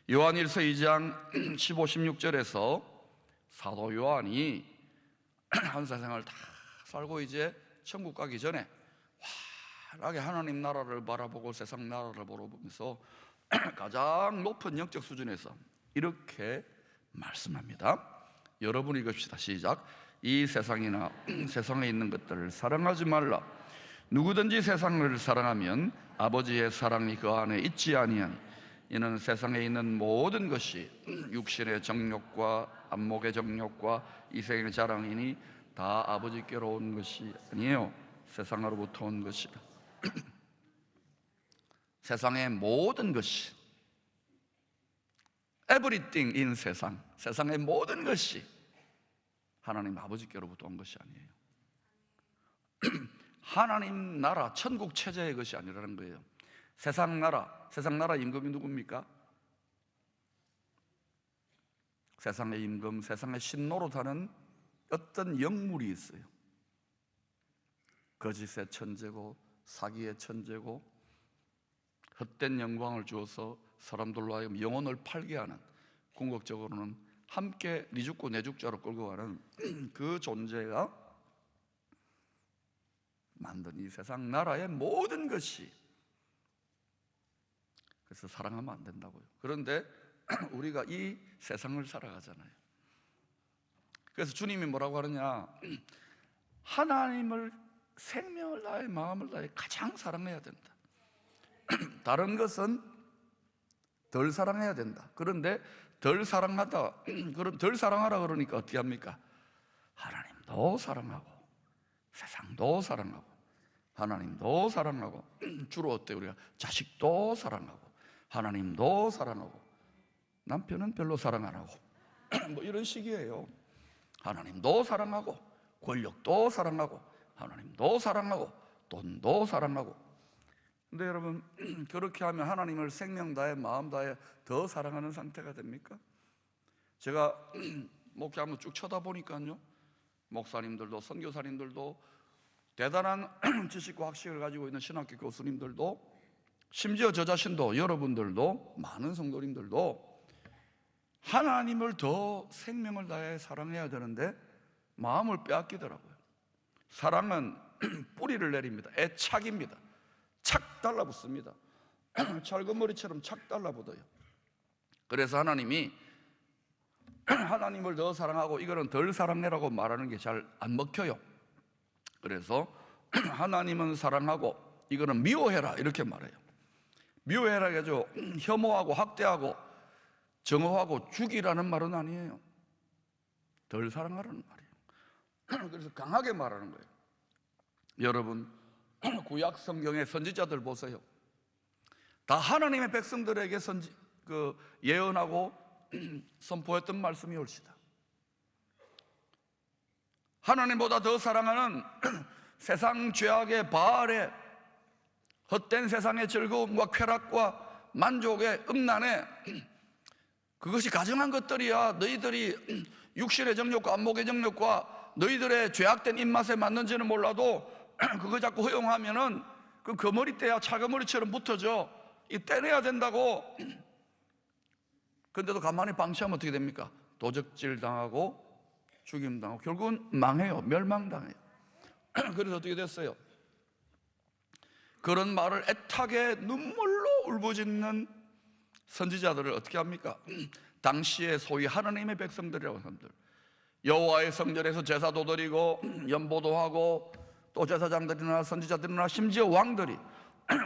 요한일서 2장 15, 16절에서 사도 요한이 한 세상을 다 살고 이제 천국 가기 전에 환하게 하나님 나라를 바라보고 세상 나라를 바라보면서 가장 높은 영적 수준에서 이렇게 말씀합니다. 여러분 읽읍시다. 시작. 이 세상이나 세상에 있는 것들을 사랑하지 말라. 누구든지 세상을 사랑하면 아버지의 사랑이 그 안에 있지 아니하니 이는 세상에 있는 모든 것이 육신의 정욕과 안목의 정욕과 이생의 자랑이니 다 아버지께로 온 것이 아니에요. 세상으로부터 온 것이다. 세상의 모든 것이, everything in 세상, 세상의 모든 것이 하나님 아버지께로부터 온 것이 아니에요. 하나님 나라, 천국 체제의 것이 아니라는 거예요. 세상 나라 임금이 누굽니까? 세상의 임금, 세상의 신노릇하는 어떤 영물이 있어요. 거짓의 천재고 사기의 천재고 헛된 영광을 주어서 사람들로 하여금 영혼을 팔게 하는, 궁극적으로는 함께 네 죽고 내 죽자로 끌고 가는 그 존재가 만든 이 세상 나라의 모든 것이, 그래서 사랑하면 안 된다고요. 그런데 우리가 이 세상을 살아가잖아요. 그래서 주님이 뭐라고 하느냐, 하나님을 생명을 다해 마음을 다해 가장 사랑해야 된다. 다른 것은 덜 사랑해야 된다. 그런데 덜 사랑하라 그러니까 어떻게 합니까? 하나님도 사랑하고 세상도 사랑하고 하나님도 사랑하고, 주로 어때요? 우리가 자식도 사랑하고 하나님도 사랑하고 남편은 별로 사랑 안 하고 뭐 이런 식이에요. 하나님도 사랑하고 권력도 사랑하고 하나님도 사랑하고 돈도 사랑하고. 근데 여러분, 그렇게 하면 하나님을 생명 다해 마음 다해 더 사랑하는 상태가 됩니까? 제가 목회하면서 쭉 쳐다보니까요, 목사님들도 선교사님들도 대단한 지식과 학식을 가지고 있는 신학교 교수님들도, 심지어 저 자신도, 여러분들도, 많은 성도님들도 하나님을 더 생명을 다해 사랑해야 되는데 마음을 빼앗기더라고요. 사랑은 뿌리를 내립니다. 애착입니다. 착 달라붙습니다. 철근머리처럼 착 달라붙어요. 그래서 하나님이 하나님을 더 사랑하고 이거는 덜 사랑해라고 말하는 게 잘 안 먹혀요. 그래서 하나님은 사랑하고 이거는 미워해라 이렇게 말해요. 미워해라 해가지고 혐오하고 학대하고 정오하고 죽이라는 말은 아니에요. 덜 사랑하라는 말이에요. 그래서 강하게 말하는 거예요. 여러분, 구약 성경의 선지자들 보세요. 다 하나님의 백성들에게 예언하고 선포했던 말씀이 옳시다. 하나님보다 더 사랑하는 세상 죄악의 바알의 헛된 세상의 즐거움과 쾌락과 만족의 음란에, 그것이 가증한 것들이야. 너희들이 육신의 정욕과 안목의 정욕과 너희들의 죄악된 입맛에 맞는지는 몰라도 그거 자꾸 허용하면은 그 거머리떼야 찰거머리처럼 붙어져. 이 떼내야 된다고. 근데도 가만히 방치하면 어떻게 됩니까? 도적질 당하고 죽임 당하고 결국은 망해요. 멸망당해요. 그래서 어떻게 됐어요? 그런 말을 애타게 눈물로 울부짖는 선지자들을 어떻게 합니까? 당시에 소위 하나님의 백성들이라고 하는 사람들, 여호와의 성전에서 제사도 드리고 연보도 하고 또 제사장들이나 선지자들이나 심지어 왕들이,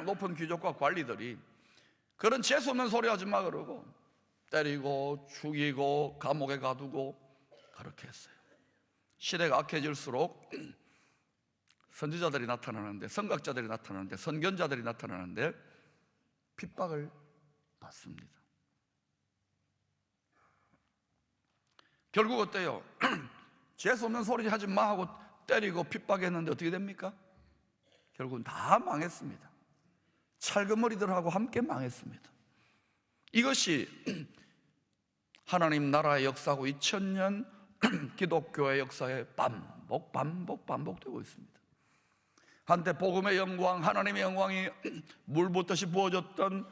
높은 귀족과 관리들이 그런 재수없는 소리 하지 마 그러고 때리고 죽이고 감옥에 가두고 그렇게 했어요. 시대가 악해질수록 선지자들이 나타나는데, 선각자들이 나타나는데, 선견자들이 나타나는데 핍박을 받습니다. 결국 어때요? 재수없는 소리 하지 마 하고 때리고 핍박했는데 어떻게 됩니까? 결국은 다 망했습니다. 찰그머리들하고 함께 망했습니다. 이것이 하나님 나라의 역사하고 2000년 기독교의 역사에 반복되고 있습니다. 한때 복음의 영광, 하나님의 영광이 물 붓듯이 부어졌던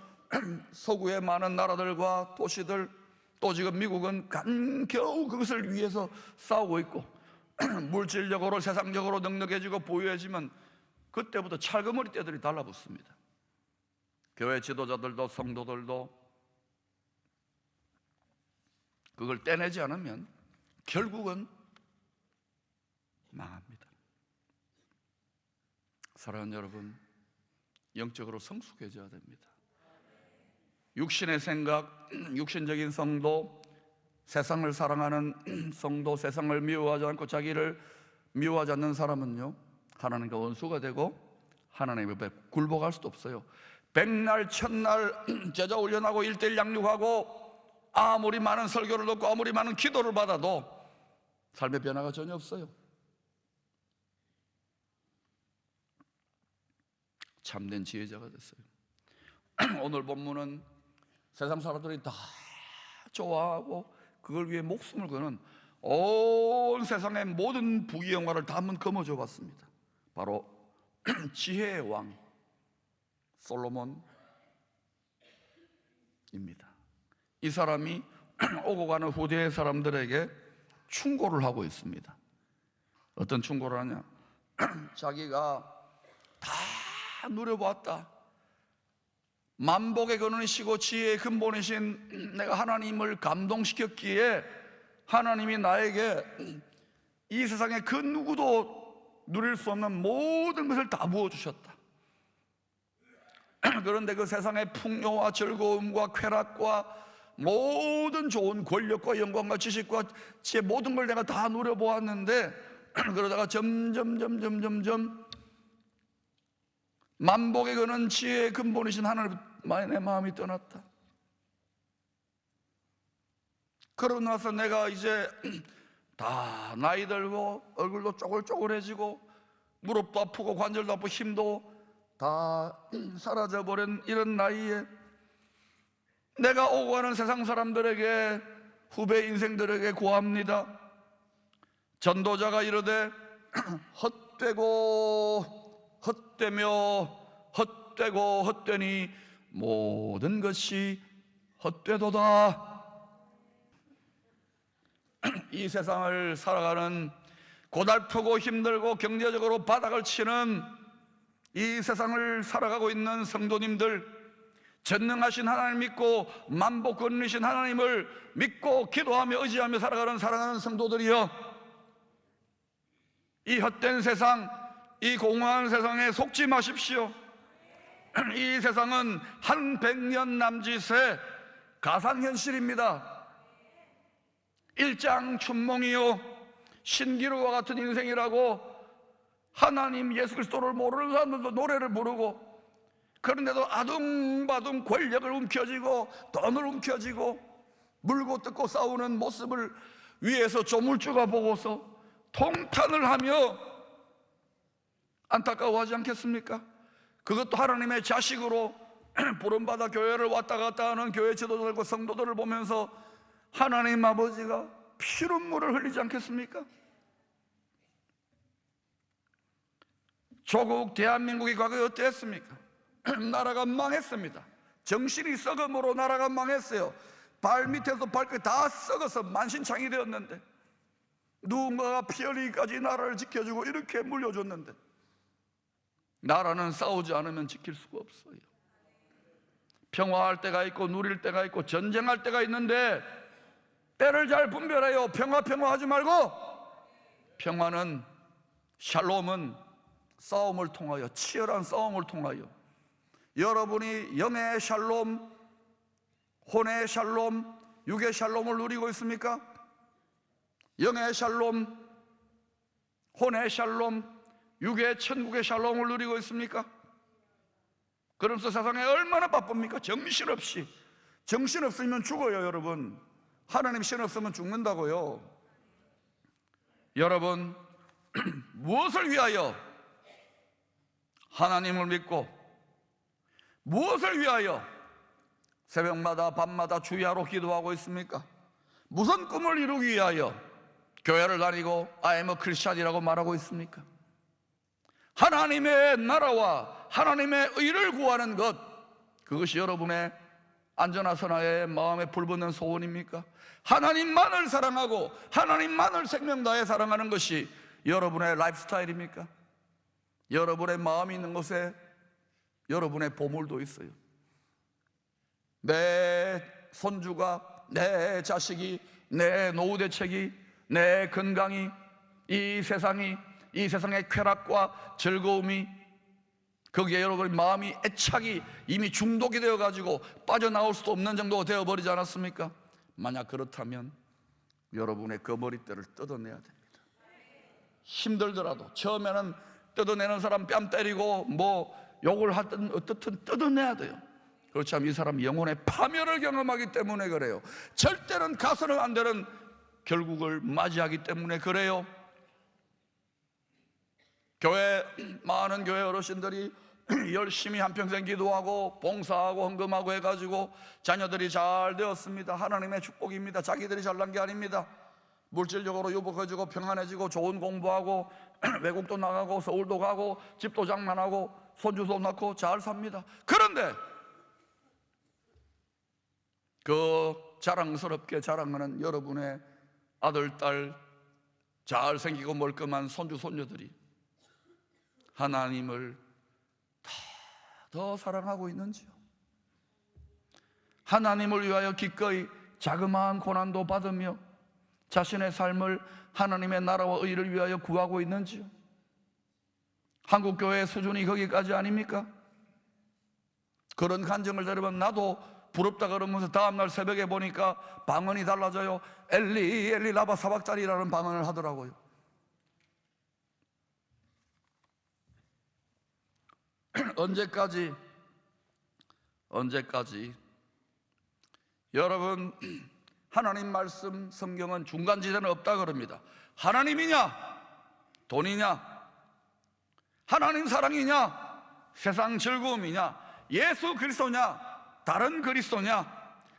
서구의 많은 나라들과 도시들, 또 지금 미국은 간겨우 그것을 위해서 싸우고 있고 물질적으로 세상적으로 넉넉해지고 부유해지면 그때부터 찰그머리 떼들이 달라붙습니다. 교회 지도자들도 성도들도 그걸 떼내지 않으면 결국은 망합니다. 사랑하는 여러분, 영적으로 성숙해져야 됩니다. 육신의 생각, 육신적인 성도, 세상을 사랑하는 성도, 세상을 미워하지 않고 자기를 미워하지 않는 사람은요, 하나님과 원수가 되고 하나님 앞에 굴복할 수도 없어요. 백날 천날 제자 훈련하고 1:1 양육하고 아무리 많은 설교를 듣고 아무리 많은 기도를 받아도 삶의 변화가 전혀 없어요. 참된 지혜자가 됐어요. 오늘 본문은 세상 사람들이 다 좋아하고 그걸 위해 목숨을 거는 온 세상의 모든 부귀 영화를 다 한번 거머쥐어 봤습니다. 바로 지혜의 왕 솔로몬입니다. 이 사람이 오고 가는 후대의 사람들에게 충고를 하고 있습니다. 어떤 충고를 하냐? 자기가 다 누려보았다. 만복의 근원이시고 지혜의 근본이신 내가 하나님을 감동시켰기에 하나님이 나에게 이 세상에 그 누구도 누릴 수 없는 모든 것을 다 부어주셨다. 그런데 그 세상의 풍요와 즐거움과 쾌락과 모든 좋은 권력과 영광과 지식과 지혜 모든 걸 내가 다 누려보았는데 그러다가 점점 만복의 근원 지혜의 근본이신 하나님만에 내 마음이 떠났다. 그러고 나서 내가 이제 다 나이 들고 얼굴도 쪼글쪼글해지고 무릎도 아프고 관절도 아프고 힘도 다 사라져버린 이런 나이에 내가 오고 가는 세상 사람들에게 후배 인생들에게 고합니다. 전도자가 이르되 헛되고 헛되며 헛되고 헛되니 모든 것이 헛되도다. 이 세상을 살아가는 고달프고 힘들고 경제적으로 바닥을 치는 이 세상을 살아가고 있는 성도님들, 전능하신 하나님 믿고 만복근이신 하나님을 믿고 기도하며 의지하며 살아가는 사랑하는 성도들이여, 이 헛된 세상, 이 공허한 세상에 속지 마십시오. 이 세상은 한 100년 남짓의 가상현실입니다. 일장춘몽이요 신기루와 같은 인생이라고 하나님 예수 그리스도를 모르는 사람들도 노래를 부르고, 그런데도 아둥바둥 권력을 움켜쥐고 돈을 움켜쥐고 물고 뜯고 싸우는 모습을 위에서 조물주가 보고서 통탄을 하며 안타까워하지 않겠습니까? 그것도 하나님의 자식으로 부름받아 교회를 왔다 갔다 하는 교회 지도자들과 성도들을 보면서 하나님 아버지가 피눈물을 흘리지 않겠습니까? 조국 대한민국이 과거에 어땠습니까? 나라가 망했습니다. 정신이 썩음으로 나라가 망했어요. 발밑에서 발끝 다 썩어서 만신창이 되었는데 누군가가 피 흘리기까지 나라를 지켜주고 이렇게 물려줬는데 나라는 싸우지 않으면 지킬 수가 없어요. 평화할 때가 있고 누릴 때가 있고 전쟁할 때가 있는데 때를 잘 분별해요. 평화하지 말고, 평화는 샬롬은 싸움을 통하여, 치열한 싸움을 통하여 여러분이 영의 샬롬, 혼의 샬롬, 육의 샬롬을 누리고 있습니까? 영의 샬롬, 혼의 샬롬, 육의 천국의 샬롬을 누리고 있습니까? 그러면서 세상에 얼마나 바쁩니까? 정신없이. 정신없으면 죽어요. 여러분, 하나님 신 없으면 죽는다고요. 여러분, 무엇을 위하여 하나님을 믿고 무엇을 위하여 새벽마다 밤마다 주야로 기도하고 있습니까? 무슨 꿈을 이루기 위하여 교회를 다니고 I am a Christian이라고 말하고 있습니까? 하나님의 나라와 하나님의 의를 구하는 것, 그것이 여러분의 안전하선하의 마음에 불붙는 소원입니까? 하나님만을 사랑하고 하나님만을 생명 다해 사랑하는 것이 여러분의 라이프 스타일입니까? 여러분의 마음이 있는 곳에 여러분의 보물도 있어요. 내 손주가, 내 자식이, 내 노후 대책이, 내 건강이, 이 세상의 쾌락과 즐거움이, 거기에 여러분의 마음이, 애착이 이미 중독이 되어가지고 빠져나올 수도 없는 정도가 되어버리지 않았습니까? 만약 그렇다면 여러분의 그 머리대를 뜯어내야 됩니다. 힘들더라도 처음에는 뜯어내는 사람 뺨 때리고 뭐 욕을 하든 어떻든 뜯어내야 돼요. 그렇지 않으면 이 사람 영혼의 파멸을 경험하기 때문에 그래요. 절대는 가서는 안 되는 결국을 맞이하기 때문에 그래요. 많은 교회 어르신들이 열심히 한평생 기도하고 봉사하고 헌금하고 해가지고 자녀들이 잘 되었습니다. 하나님의 축복입니다. 자기들이 잘난 게 아닙니다. 물질적으로 유복해지고 평안해지고 좋은 공부하고 외국도 나가고 서울도 가고 집도 장만하고 손주도 낳고 잘 삽니다. 그런데 그 자랑스럽게 자랑하는 여러분의 아들, 딸, 잘생기고 멀끔한 손주, 손녀들이 하나님을 더 사랑하고 있는지요? 하나님을 위하여 기꺼이 자그마한 고난도 받으며 자신의 삶을 하나님의 나라와 의를 위하여 구하고 있는지요? 한국교회의 수준이 거기까지 아닙니까? 그런 간증을 들으면 나도 부럽다 그러면서 다음날 새벽에 보니까 방언이 달라져요. 엘리 엘리 라바 사박자리라는 방언을 하더라고요. 언제까지 여러분, 하나님 말씀 성경은 중간지대는 없다 그럽니다. 하나님이냐 돈이냐, 하나님 사랑이냐 세상 즐거움이냐, 예수 그리스도냐 다른 그리스도냐,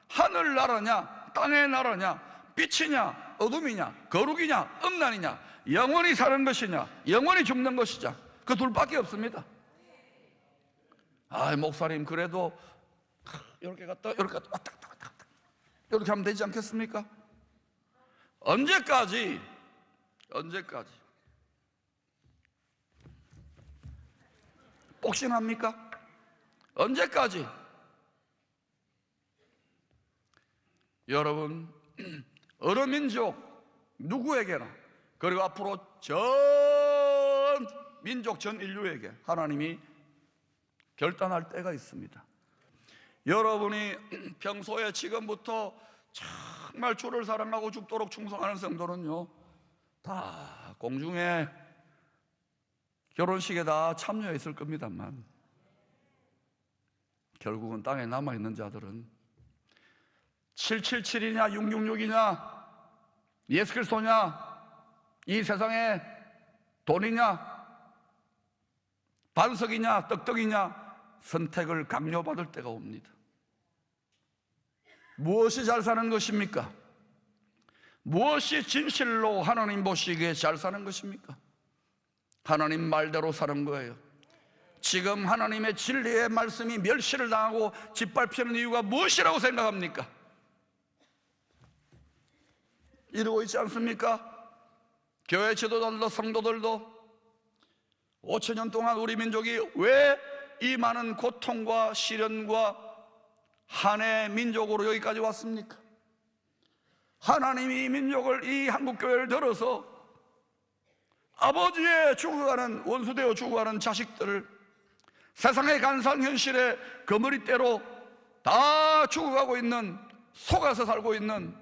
하늘나라냐 땅의 나라냐, 빛이냐 어둠이냐, 거룩이냐 음란이냐, 영원히 사는 것이냐 영원히 죽는 것이냐, 그 둘밖에 없습니다. 목사님 그래도 이렇게 갔다 이렇게 갔다 왔다 갔다 왔다 갔다 이렇게 하면 되지 않겠습니까? 언제까지 복신합니까? 언제까지? 여러분, 어느 민족 누구에게나, 그리고 앞으로 전 민족 전 인류에게 하나님이 결단할 때가 있습니다. 여러분이 평소에 지금부터 정말 주를 사랑하고 죽도록 충성하는 성도는요, 다 공중에 결혼식에 다 참여했을 겁니다만 결국은 땅에 남아있는 자들은 777이냐 666이냐 예수 그리스도냐 이 세상에 돈이냐 반석이냐 떡떡이냐 선택을 강요받을 때가 옵니다. 무엇이 잘 사는 것입니까? 무엇이 진실로 하나님 보시기에 잘 사는 것입니까? 하나님 말대로 사는 거예요. 지금 하나님의 진리의 말씀이 멸시를 당하고 짓밟히는 이유가 무엇이라고 생각합니까? 이러고 있지 않습니까? 교회 지도자들도 성도들도 5,000년 동안 우리 민족이 왜 이 많은 고통과 시련과 한의 민족으로 여기까지 왔습니까? 하나님이 이 민족을, 이 한국교회를 들어서 아버지의 죽어가는, 원수되어 죽어가는 자식들을 세상의 간사한 현실에 거머리대로 다 죽어가고 있는, 속아서 살고 있는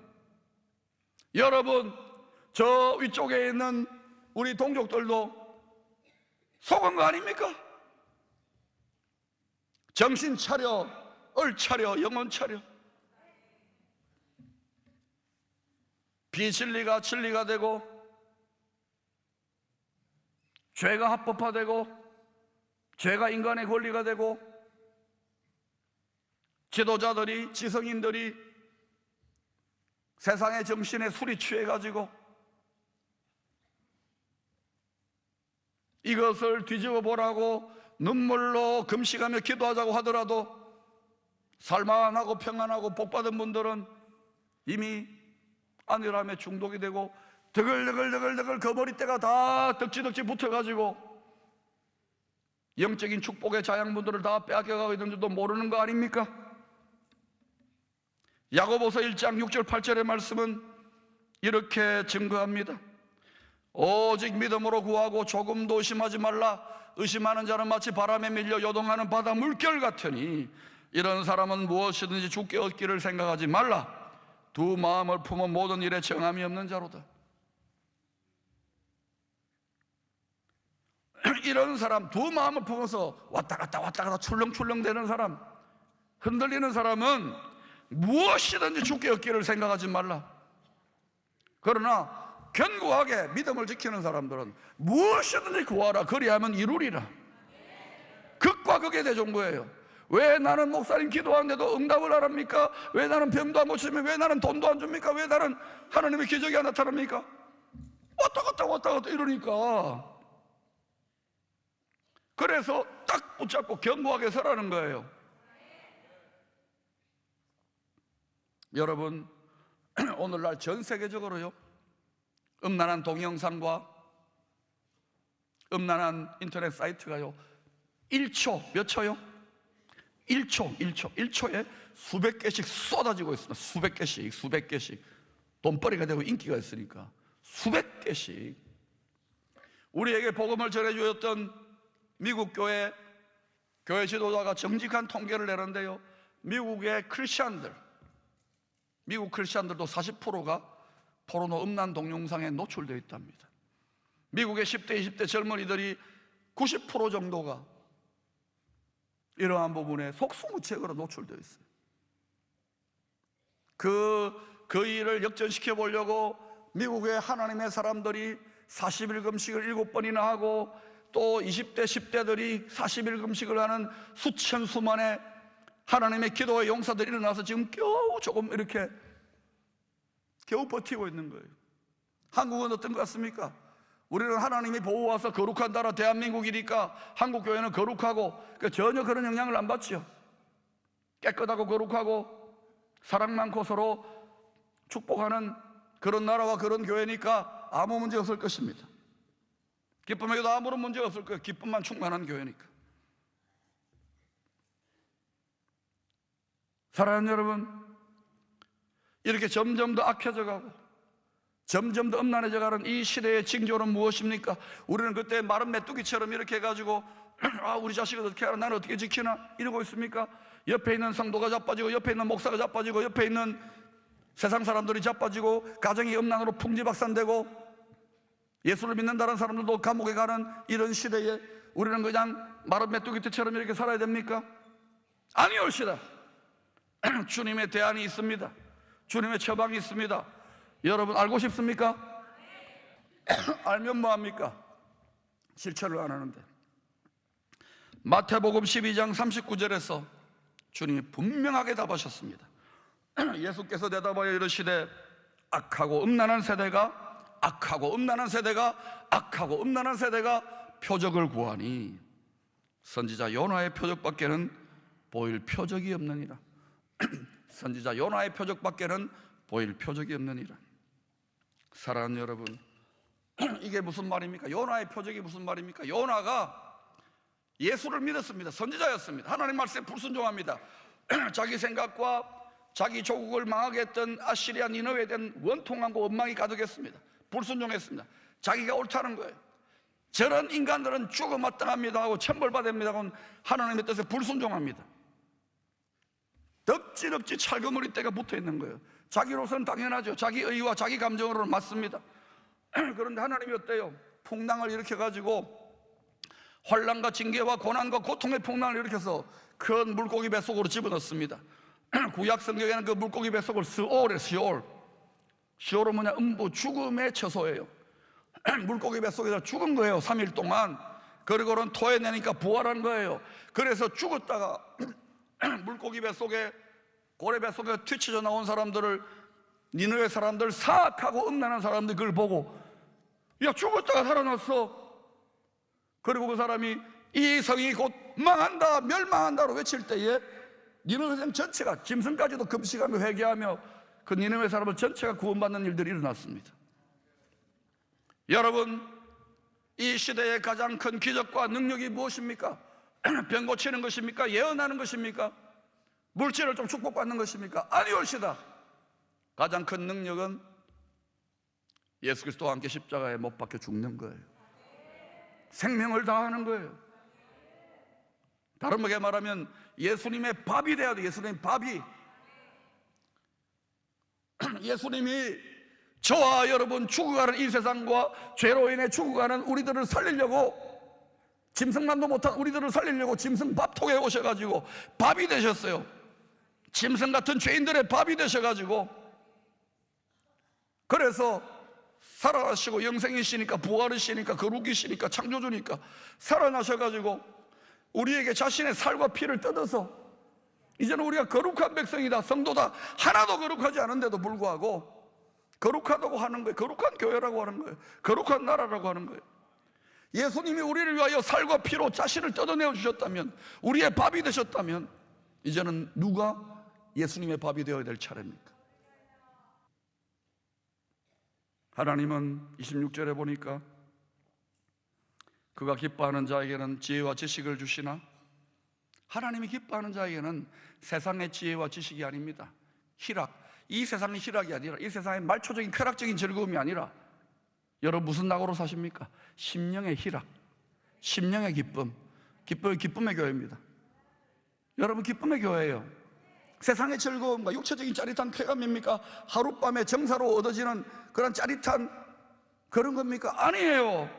여러분, 저 위쪽에 있는 우리 동족들도 속은 거 아닙니까? 정신 차려, 얼 차려, 영혼 차려. 비진리가 진리가 되고 죄가 합법화되고 죄가 인간의 권리가 되고 지도자들이, 지성인들이 세상의 정신에 술이 취해가지고 이것을 뒤집어 보라고 눈물로 금식하며 기도하자고 하더라도 살만하고 평안하고 복받은 분들은 이미 안일함에 중독이 되고 더글더글 그 머리때가 다 덕지덕지 붙어가지고 영적인 축복의 자양분들을 다 빼앗겨가고 있는 줄도 모르는 거 아닙니까? 야고보서 1장 6절 8절의 말씀은 이렇게 증거합니다. 오직 믿음으로 구하고 조금도 의심하지 말라. 의심하는 자는 마치 바람에 밀려 요동하는 바다 물결 같으니 이런 사람은 무엇이든지 주께 얻기를 생각하지 말라. 두 마음을 품어 모든 일에 정함이 없는 자로다. 이런 사람, 두 마음을 품어서 왔다 갔다 출렁출렁 되는 사람, 흔들리는 사람은 무엇이든지 주께 얻기를 생각하지 말라. 그러나 견고하게 믿음을 지키는 사람들은 무엇이든지 구하라. 그리하면 이루리라. 극과 극의 대종구예요. 왜 나는 목사님 기도하는데도 응답을 안 합니까? 왜 나는 병도 안 고치면, 왜 나는 돈도 안 줍니까? 왜 나는 하나님의 기적이 안 나타납니까? 왔다 갔다 이러니까. 그래서 딱 붙잡고 견고하게 서라는 거예요. 여러분, 오늘날 전 세계적으로요, 음란한 동영상과 음란한 인터넷 사이트가요 1초, 몇 초요? 1초에 수백 개씩 쏟아지고 있습니다. 수백 개씩 돈벌이가 되고 인기가 있으니까 수백 개씩. 우리에게 복음을 전해주었던 미국 교회 지도자가 정직한 통계를 내는데요, 미국 크리스찬들도 40%가 포르노 음란 동영상에 노출되어 있답니다. 미국의 10대, 20대 젊은이들이 90% 정도가 이러한 부분에 속수무책으로 노출되어 있어요. 그 일을 역전시켜 보려고 미국의 하나님의 사람들이 40일 금식을 7번이나 하고, 또 20대, 10대들이 40일 금식을 하는 수천 수만의 하나님의 기도의 용사들이 일어나서 지금 조금 이렇게 겨우 버티고 있는 거예요. 한국은 어떤 것 같습니까? 우리는 하나님이 보호와서 거룩한 나라 대한민국이니까 한국 교회는 거룩하고, 전혀 그런 영향을 안 받죠. 깨끗하고 거룩하고 사랑 많고 서로 축복하는 그런 나라와 그런 교회니까 아무 문제 없을 것입니다. 기쁨에게도 아무런 문제 없을 거예요. 기쁨만 충만한 교회니까. 사랑하는 여러분, 이렇게 점점 더 악해져 가고 점점 더 음란해져 가는 이 시대의 징조는 무엇입니까? 우리는 그때 마른 메뚜기처럼 이렇게 해가지고 우리 자식을 어떻게 하나, 나는 어떻게 지키나 이러고 있습니까? 옆에 있는 성도가 자빠지고, 옆에 있는 목사가 자빠지고, 옆에 있는 세상 사람들이 자빠지고, 가정이 음란으로 풍지박산되고, 예수를 믿는다는 사람들도 감옥에 가는 이런 시대에 우리는 그냥 마른 메뚜기처럼 이렇게 살아야 됩니까? 아니올시다. 주님의 대안이 있습니다. 주님의 처방이 있습니다. 여러분 알고 싶습니까? 알면 뭐합니까? 실천을 안 하는데. 마태복음 12장 39절에서 주님이 분명하게 답하셨습니다. 예수께서 대답하여 이르시되 악하고 음란한 세대가 표적을 구하니 선지자 요나의 표적밖에는 보일 표적이 없느니라. 선지자 요나의 표적밖에는 보일 표적이 없느니라. 사랑하는 여러분, 이게 무슨 말입니까? 요나의 표적이 무슨 말입니까? 요나가 예수를 믿었습니다. 선지자였습니다. 하나님 말씀에 불순종합니다. 자기 생각과 자기 조국을 망하게 했던 아시리아 니느웨에 대한 원통함과 원망이 가득했습니다. 불순종했습니다. 자기가 옳다는 거예요. 저런 인간들은 죽어마땅합니다 하고 천벌받습니다 하고 하나님의 뜻에 불순종합니다. 덕지덕지 찰거머리 때가 붙어있는 거예요. 자기로서는 당연하죠. 자기 의와 자기 감정으로는 맞습니다. 그런데 하나님이 어때요? 풍랑을 일으켜가지고 환난과 징계와 고난과 고통의 풍랑을 일으켜서 큰 물고기 뱃속으로 집어넣습니다. 구약 성경에는 그 물고기 뱃속을 시올은 뭐냐? 음부, 죽음의 처소예요. 물고기 뱃속에서 죽은 거예요. 3일 동안. 그리고는 토해내니까 부활한 거예요. 그래서 죽었다가 물고기 뱃속에, 고래 뱃속에 튀쳐져 나온 사람들을, 니느웨 사람들, 사악하고 음란한 사람들이 그걸 보고 야, 죽었다가 살아났어. 그리고 그 사람이 이 성이 곧 망한다, 멸망한다로 외칠 때에 니느웨 사람 전체가, 짐승까지도 금식하며 회개하며 그 니느웨 사람을 전체가 구원받는 일들이 일어났습니다. 여러분, 이 시대의 가장 큰 기적과 능력이 무엇입니까? 병 고치는 것입니까? 예언하는 것입니까? 물질을 좀 축복받는 것입니까? 아니올시다. 가장 큰 능력은 예수 그리스도와 함께 십자가에 못 박혀 죽는 거예요. 생명을 다하는 거예요. 다른 말로 말하면 예수님의 밥이 돼야 돼요. 예수님의 밥이. 예수님이 저와 여러분 죽어가는 이 세상과 죄로 인해 죽어가는 우리들을 살리려고, 짐승만도 못한 우리들을 살리려고 짐승 밥통에 오셔가지고 밥이 되셨어요. 짐승 같은 죄인들의 밥이 되셔가지고, 그래서 살아나시고 영생이시니까, 부활이시니까, 거룩이시니까, 창조주니까 살아나셔가지고 우리에게 자신의 살과 피를 뜯어서 이제는 우리가 거룩한 백성이다, 성도다, 하나도 거룩하지 않은데도 불구하고 거룩하다고 하는 거예요. 거룩한 교회라고 하는 거예요. 거룩한 나라라고 하는 거예요. 예수님이 우리를 위하여 살과 피로 자신을 뜯어내어 주셨다면, 우리의 밥이 되셨다면, 이제는 누가 예수님의 밥이 되어야 될 차례입니까? 하나님은 26절에 보니까 그가 기뻐하는 자에게는 지혜와 지식을 주시나, 하나님이 기뻐하는 자에게는 세상의 지혜와 지식이 아닙니다. 희락, 이 세상의 희락이 아니라, 이 세상의 말초적인 쾌락적인 즐거움이 아니라, 여러분 무슨 낙으로 사십니까? 심령의 희락, 심령의 기쁨. 기쁨의 교회입니다. 여러분 기쁨의 교회예요. 세상의 즐거움과 육체적인 짜릿한 쾌감입니까? 하룻밤에 정사로 얻어지는 그런 짜릿한 그런 겁니까? 아니에요.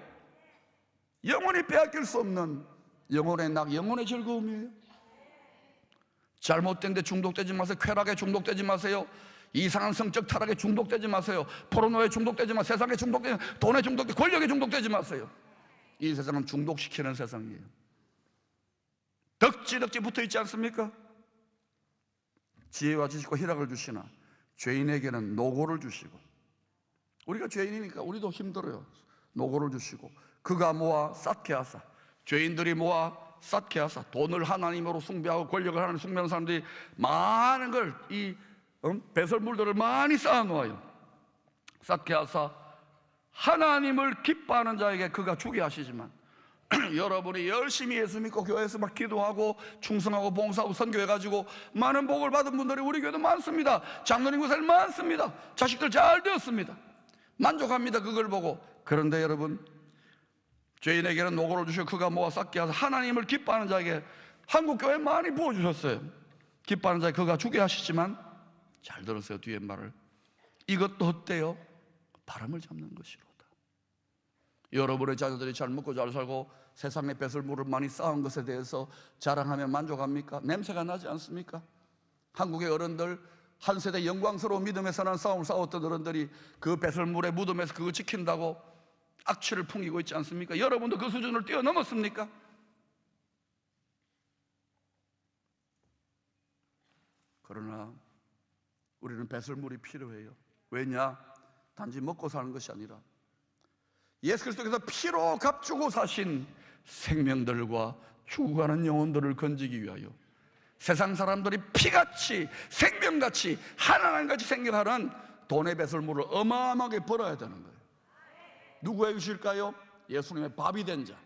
영원히 빼앗길 수 없는 영혼의 낙, 영혼의 즐거움이에요. 잘못된 데 중독되지 마세요. 쾌락에 중독되지 마세요. 이상한 성적 타락에 중독되지 마세요. 포르노에 중독되지 마세요. 세상에 중독되지 마세요. 돈에 중독되지, 권력에 중독되지 마세요. 이 세상은 중독시키는 세상이에요. 덕지 붙어 있지 않습니까? 지혜와 지식과 희락을 주시나 죄인에게는 노고를 주시고, 우리가 죄인이니까 우리도 힘들어요. 노고를 주시고, 그가 모아 쌓게 하사, 죄인들이 모아 쌓게 하사, 돈을 하나님으로 숭배하고 권력을 하나님 숭배하는 사람들이 많은 걸, 이 배설물들을 많이 쌓아놓아요. 쌓게 하사 하나님을 기뻐하는 자에게 그가 주게 하시지만, 여러분이 열심히 예수 믿고 교회에서 막 기도하고 충성하고 봉사하고 선교해가지고 많은 복을 받은 분들이 우리 교회도 많습니다. 장로님 교사들 많습니다. 자식들 잘 되었습니다. 만족합니다, 그걸 보고. 그런데 여러분, 죄인에게는 노고를 주시고 그가 모아 쌓게 하사 하나님을 기뻐하는 자에게, 한국교회 많이 부어주셨어요. 기뻐하는 자에게 그가 주게 하시지만, 잘 들으세요, 뒤에 말을. 이것도 어때요? 바람을 잡는 것이로다. 여러분의 자녀들이 잘 먹고 잘 살고 세상의 배설물을 많이 쌓은 것에 대해서 자랑하면 만족합니까? 냄새가 나지 않습니까? 한국의 어른들, 한 세대 영광스러운 믿음에서 난 싸움을 싸웠던 어른들이 그 배설물의 무덤에서 그거 지킨다고 악취를 풍기고 있지 않습니까? 여러분도 그 수준을 뛰어넘었습니까? 그러나 우리는 배설물이 필요해요. 왜냐? 단지 먹고 사는 것이 아니라 예수 그리스도께서 피로 값주고 사신 생명들과 죽어가는 영혼들을 건지기 위하여 세상 사람들이 피같이, 생명같이, 하나님같이 생겨가는 돈의 배설물을 어마어마하게 벌어야 되는 거예요. 누구의 것일까요? 예수님의 밥이 된 자,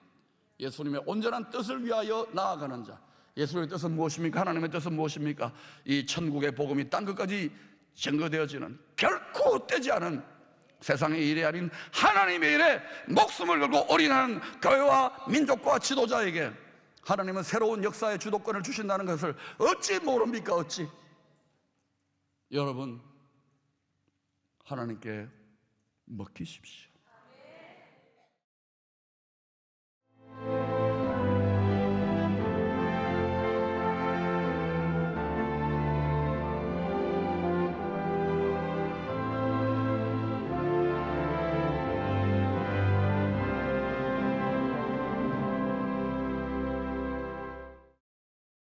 예수님의 온전한 뜻을 위하여 나아가는 자. 예수님의 뜻은 무엇입니까? 하나님의 뜻은 무엇입니까? 이 천국의 복음이 땅 끝까지 증거되어지는, 결코 헛되지 않은 세상의 일이 아닌 하나님의 일에 목숨을 걸고 올인하는 교회와 민족과 지도자에게 하나님은 새로운 역사의 주도권을 주신다는 것을 어찌 모릅니까? 어찌? 여러분, 하나님께 맡기십시오.